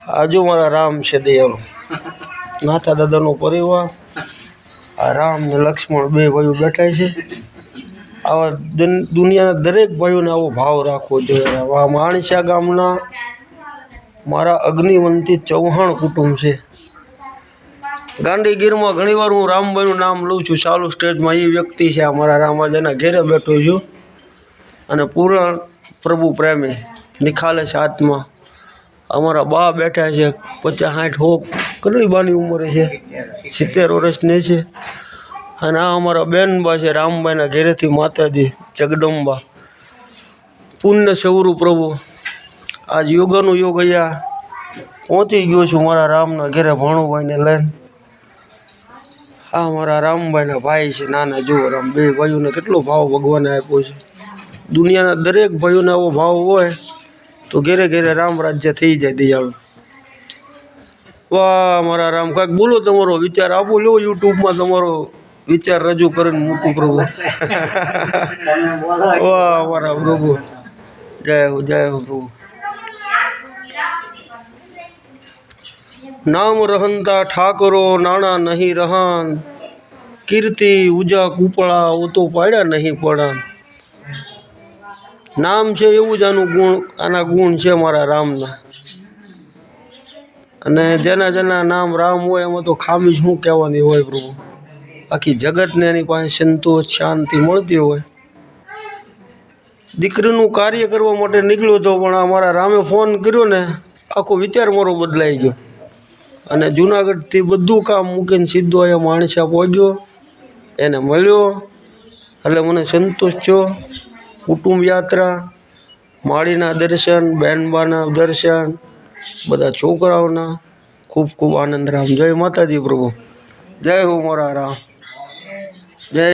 આજુ મારા રામ છે દયાળુ નાથા દાદાનો પરિવાર આ રામ ને લક્ષ્મણ બે ભાઈઓ બેઠા છે। આવા દુનિયાના દરેક ભાઈઓને આવો ભાવ રાખવો જોઈએ। આ માણસા ગામના મારા અગ્નિવંતી ચૌહાણ કુટુંબ છે। ગાંધીગીરમાં ઘણીવાર હું રામભાઈનું નામ લઉં છું ચાલુ સ્ટેજમાં। એ વ્યક્તિ છે અમારા રામાજાના ઘેરે બેઠો છું અને પૂર્ણ પ્રભુ પ્રેમી નિખાલસ આત્મા અમારા બા બેઠા છે 50-60 કેટલી બાની ઉંમરે છે 70 વર્ષની છે। અને આ અમારા બેનબા છે રામભાઈના ઘેરેથી માતાજી જગદંબા પુણ્ય સ્વરૂપ પ્રભુ આજ યોગાનું યોગ અહીંયા પહોંચી ગયો છું મારા રામના ઘેરે ભાણુભાઈને લઈને। આ મારા રામભાઈના ભાઈ છે નાના જુઓ રામ બે ભાઈઓને કેટલો ભાવ ભગવાને આપ્યો છે। દુનિયાના દરેક ભાઈઓને આવો ભાવ હોય તો ઘેરે ઘેરે રામ રાજ્ય થઈ જાય દયાળુ। વાહ મારા રામ કાંઈક બોલો તમારો વિચાર આપો લો યુટ્યુબમાં તમારો વિચાર રજૂ કરીને મૂકું પ્રભુ। વાહ મારા પ્રભુ જય હો પ્રભુ। नाम रहनता ठाकरो नाना नहीं रहन कीर्ति उजा कुपड़ा वो तो पाड़ा नहीं पड़ा। नाम છે એવું જ આનું ગુણ આના ગુણ છે મારા રામના। અને જેના જેના નામ રામ હોય એમાં તો ખામી શું કહેવાની હોય પ્રભુ। આખી જગતને એની પાસે સંતોષ શાંતિ મળતી હોય। દીકરીનું કાર્ય કરવા માટે નીકળ્યો હતો પણ આ મારા રામે ફોન કર્યો ને આખો વિચાર મારો બદલાઈ ગયો અને જૂનાગઢથી બધું કામ મૂકીને સીધો અહીંયા માણસા પહોંચ્યો એને મળ્યો એટલે મને સંતોષ થયો। કુટુંબ યાત્રા માળીના દર્શન બહેનબાના દર્શન બધા છોકરાઓના ખૂબ ખૂબ આનંદ રામ। જય માતાજી પ્રભુ જય હો મારા રામ।